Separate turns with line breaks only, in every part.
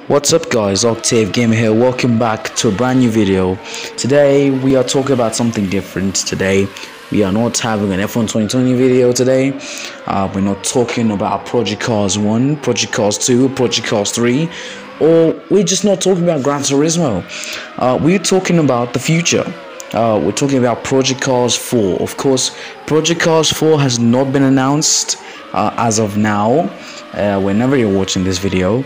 What's up guys, Octave Gamer here. Welcome back to a brand new video. Today we are talking about something different. Today we are not having an F1 2020 video today. We're not talking about Project Cars 1, Project Cars 2, Project Cars 3, or we're just not talking about Gran Turismo. We're talking about the future. We're talking about Project Cars 4. Of course, Project Cars 4 has not been announced as of now, whenever you're watching this video.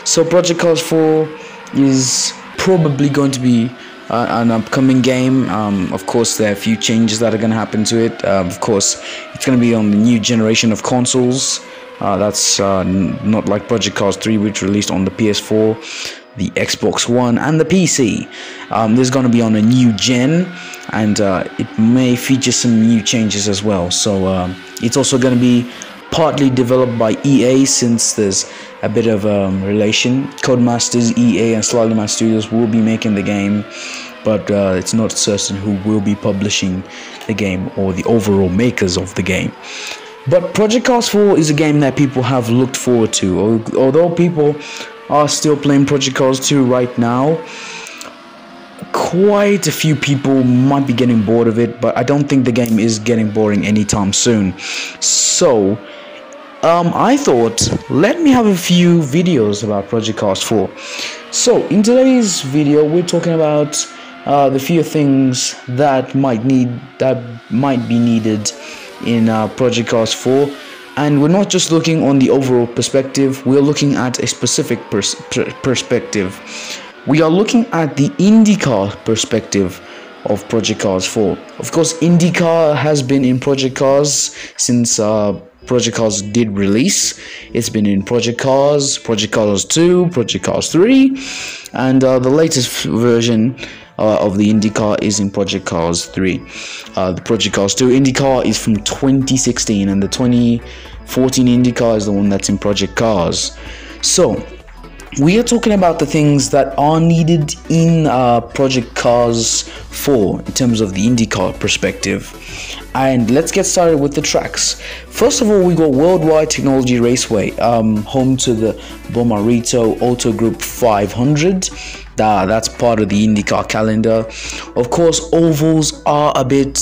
So Project Cars 4 is probably going to be an upcoming game. Of course, there are a few changes that are going to happen to it. Of course, it's going to be on the new generation of consoles. That's not like Project Cars 3, which released on the PS4, the Xbox One, and the PC. This is going to be on a new gen, and it may feature some new changes as well. So it's also going to be partly developed by EA, since there's a bit of relation. Codemasters, EA, and Slightly Mad Studios will be making the game, but it's not certain who will be publishing the game or the overall makers of the game. But Project Cars 4 is a game that people have looked forward to. Although people are still playing Project Cars 2 right now, quite a few people might be getting bored of it, but I don't think the game is getting boring anytime soon. So I thought, let me have a few videos about Project Cars 4. So in today's video, we're talking about the few things that might be needed in Project Cars 4. And we're not just looking on the overall perspective, we're looking at a specific perspective. We are looking at the IndyCar perspective of Project Cars 4. Of course, IndyCar has been in Project Cars since Project Cars did release. It's been in Project Cars 2, Project Cars 3, and the latest version of the IndyCar is in Project Cars 3. The Project Cars 2 IndyCar is from 2016, and the 2014 IndyCar is the one that's in Project Cars. So we are talking about the things that are needed in Project Cars 4 in terms of the IndyCar perspective. And let's get started with the tracks. First of all, we got Worldwide Technology Raceway, home to the Bomarito Auto Group 500. That's part of the IndyCar calendar. Of course, ovals are a bit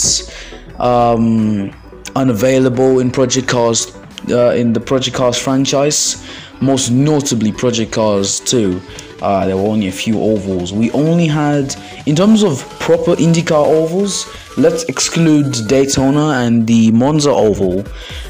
unavailable in Project Cars, in the Project Cars franchise. Most notably Project Cars 2. There were only a few ovals. We only had, in terms of proper IndyCar ovals, let's exclude Daytona and the Monza oval.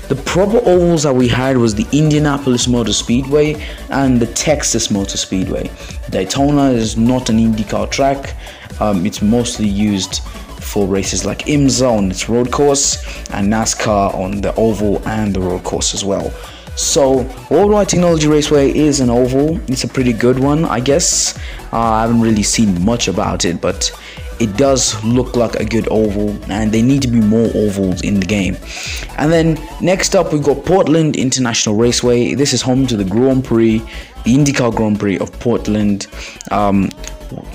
The proper ovals that we had was the Indianapolis Motor Speedway and the Texas Motor Speedway. Daytona is not an IndyCar track. It's mostly used for races like IMSA on its road course, and NASCAR on the oval and the road course as well. So Worldwide Technology Raceway is an oval. It's a pretty good one, I guess. I haven't really seen much about it, but it does look like a good oval, and they need to be more ovals in the game. And then next up, we've got Portland International Raceway. This is home to the Grand Prix, the IndyCar Grand Prix of Portland.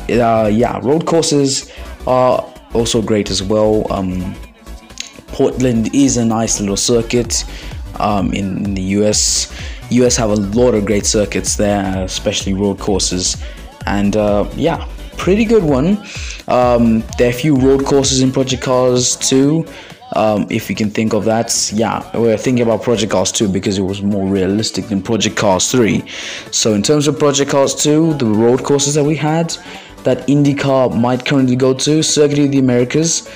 Yeah, road courses are also great as well. Portland is a nice little circuit. In the US have a lot of great circuits there, especially road courses, and yeah, pretty good one. There are a few road courses in Project Cars 2, if you can think of that. Yeah, we're thinking about Project Cars 2 because it was more realistic than Project Cars 3. So in terms of Project Cars 2, the road courses that we had that IndyCar might currently go to: Circuit of the Americas,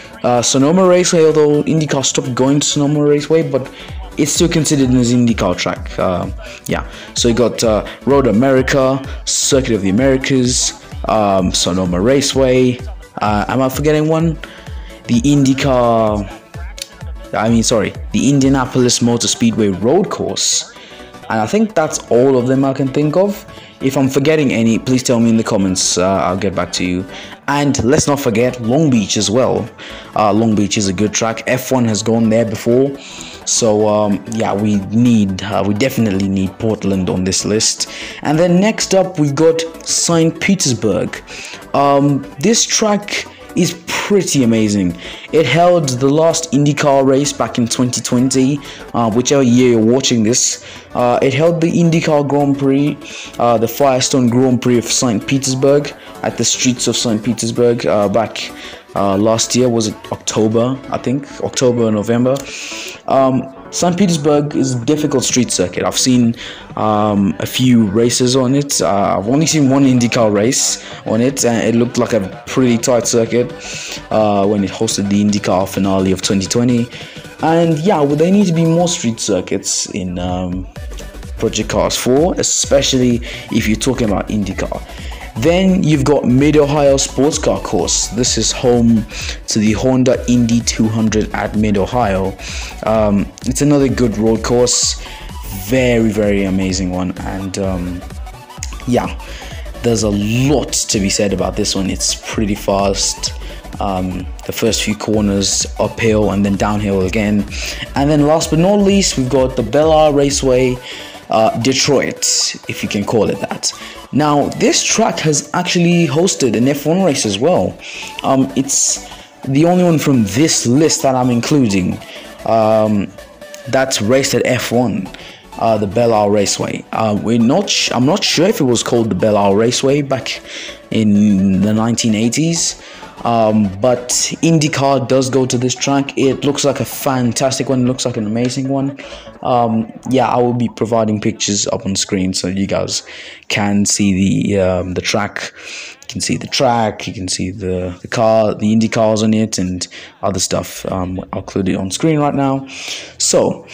Sonoma Raceway, although IndyCar stopped going to Sonoma Raceway, but it's still considered an IndyCar track. Yeah, so you got Road America, Circuit of the Americas, Sonoma Raceway. Am I forgetting one? The Indianapolis Motor Speedway road course. And I think that's all of them I can think of. If I'm forgetting any, please tell me in the comments. I'll get back to you. And let's not forget Long Beach as well. Long Beach is a good track. F1 has gone there before. So yeah, we definitely need Portland on this list. And then next up, we've got St. Petersburg. This track is pretty amazing. It held the last IndyCar race back in 2020, whichever year you're watching this. It held the IndyCar Grand Prix, the Firestone Grand Prix of St. Petersburg at the streets of St. Petersburg back last year. Was it October? I think October or November. St. Petersburg is a difficult street circuit. I've seen a few races on it. I've only seen one IndyCar race on it, and it looked like a pretty tight circuit when it hosted the IndyCar finale of 2020. And yeah, well, there need to be more street circuits in Project Cars 4, especially if you're talking about IndyCar. Then you've got Mid-Ohio Sports Car Course. This is home to the Honda Indy 200 at Mid-Ohio. It's another good road course, very amazing one, and yeah, there's a lot to be said about this one. It's pretty fast. The first few corners uphill and then downhill again, and then last but not least, we've got the Bel-Air Raceway, Detroit, if you can call it that. Now, this track has actually hosted an F1 race as well. It's the only one from this list that I'm including that's raced at F1, the Bel-Air Raceway. I'm not sure if it was called the Bel-Air Raceway back in the 1980s. But IndyCar does go to this track. It looks like a fantastic one. It looks like an amazing one. Yeah, I will be providing pictures up on screen so you guys can see the track. You can see the track. You can see the car, the Indy cars on it, and other stuff. I'll include it on screen right now. So,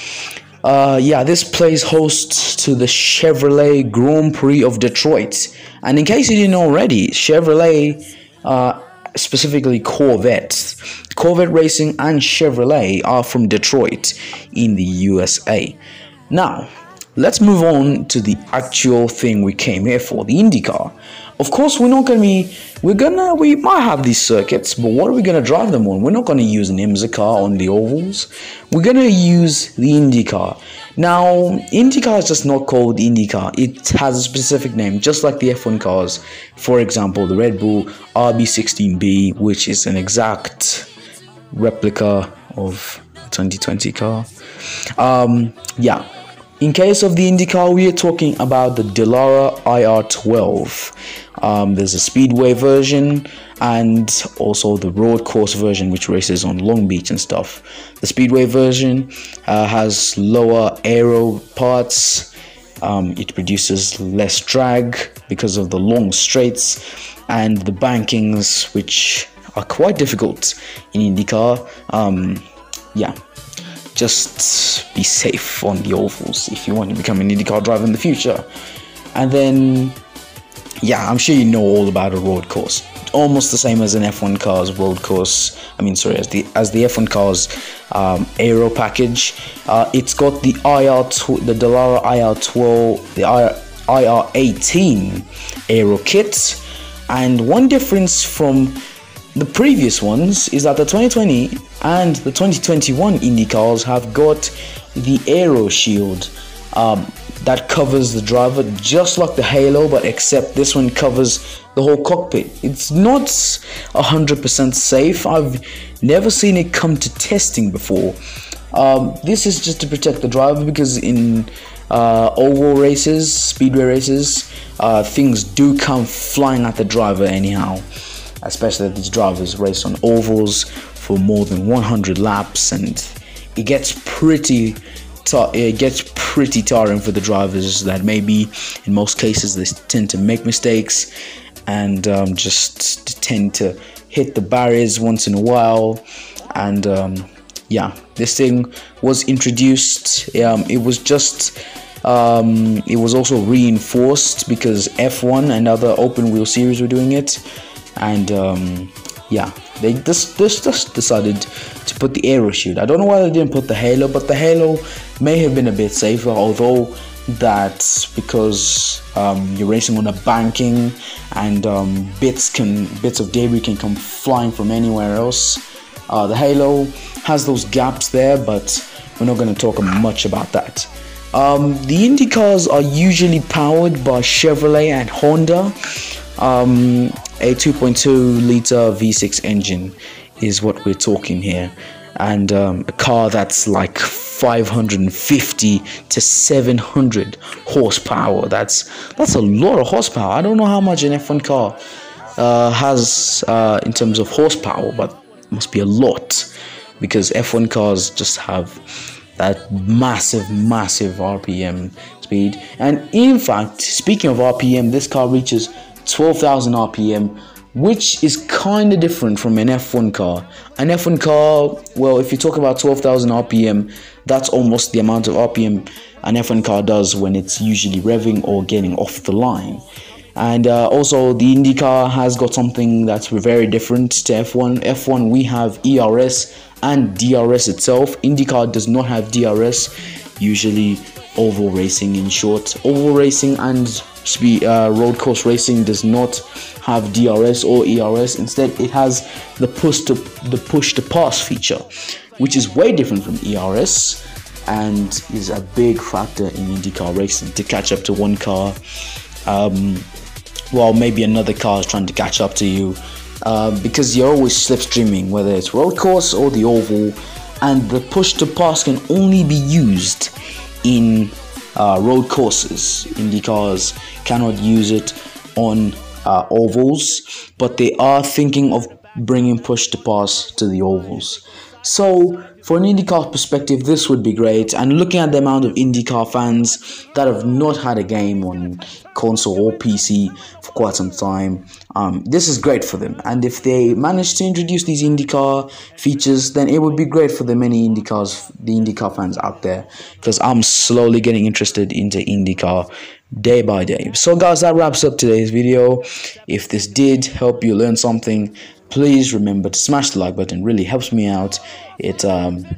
yeah, this plays host to the Chevrolet Grand Prix of Detroit. And in case you didn't know already, Chevrolet, specifically Corvette Racing and Chevrolet are from Detroit in the USA. Now, let's move on to the actual thing we came here for, the IndyCar. Of course, we might have these circuits, but what are we gonna drive them on? We're not gonna use an IMSA car on the ovals. We're gonna use the IndyCar. Now, IndyCar is just not called IndyCar. It has a specific name, just like the F1 cars. For example, the Red Bull RB16B, which is an exact replica of the 2020 car. Yeah. In case of the IndyCar, we are talking about the Dallara IR12. There's a speedway version and also the road course version, which races on Long Beach and stuff. The speedway version has lower aero parts. It produces less drag because of the long straights and the bankings, which are quite difficult in IndyCar. Yeah. Just be safe on the ovals if you want to become an IndyCar driver in the future. And then, yeah, I'm sure you know all about a road course. Almost the same as an F1 car's road course. As the F1 car's aero package. It's got the Dallara IR12, the IR18 aero kit. And one difference from the previous ones is that the 2020 and the 2021 Indy cars have got the aero shield that covers the driver, just like the Halo, but except this one covers the whole cockpit. It's not 100% safe. I've never seen it come to testing before. This is just to protect the driver, because in oval races, speedway races, things do come flying at the driver anyhow. Especially if these drivers race on ovals for more than 100 laps, and it gets pretty tiring for the drivers that maybe in most cases they tend to make mistakes and just tend to hit the barriers once in a while. And yeah, this thing was introduced. It was also reinforced because F1 and other open wheel series were doing it. And yeah, they just decided to put the aero shield. I don't know why they didn't put the Halo, but the Halo may have been a bit safer, although that's because you're racing on a banking, and bits of debris can come flying from anywhere else. The Halo has those gaps there, but we're not going to talk much about that. The Indy cars are usually powered by Chevrolet and Honda. A 2.2 liter V6 engine is what we're talking here, and a car that's like 550 to 700 horsepower. That's a lot of horsepower. I don't know how much an F1 car has in terms of horsepower, but it must be a lot, because F1 cars just have that massive RPM speed. And in fact, speaking of RPM, this car reaches 12,000 RPM, which is kind of different from an F1 car. An F1 car, well, if you talk about 12,000 RPM, that's almost the amount of RPM an F1 car does when it's usually revving or getting off the line. And also, the IndyCar has got something that's very different to F1. F1, we have ERS and DRS itself. IndyCar does not have DRS, usually oval racing in short. Oval racing and road course racing does not have DRS or ERS. Instead, it has the push to pass feature, which is way different from ERS and is a big factor in IndyCar racing to catch up to one car. Well, maybe another car is trying to catch up to you, because you're always slipstreaming, whether it's road course or the oval, and the push to pass can only be used in road courses. IndyCars cannot use it on ovals, but they are thinking of bringing push to pass to the ovals. So for an IndyCar perspective, this would be great. And looking at the amount of IndyCar fans that have not had a game on console or PC for quite some time, this is great for them. And if they manage to introduce these IndyCar features, then it would be great for the IndyCar fans out there, because I'm slowly getting interested into IndyCar day by day. So guys, that wraps up today's video. If this did help you learn something, please remember to smash the like button. It really helps me out. It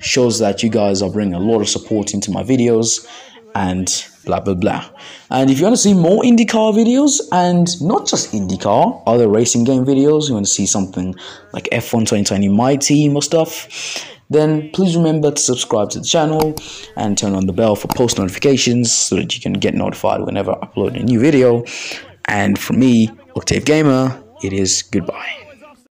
shows that you guys are bringing a lot of support into my videos, and blah blah blah. And if you want to see more IndyCar videos, and not just IndyCar, other racing game videos, you want to see something like F1 2020 My Team or stuff, then please remember to subscribe to the channel and turn on the bell for post notifications so that you can get notified whenever I upload a new video. And for me, Octave Gamer, it is goodbye.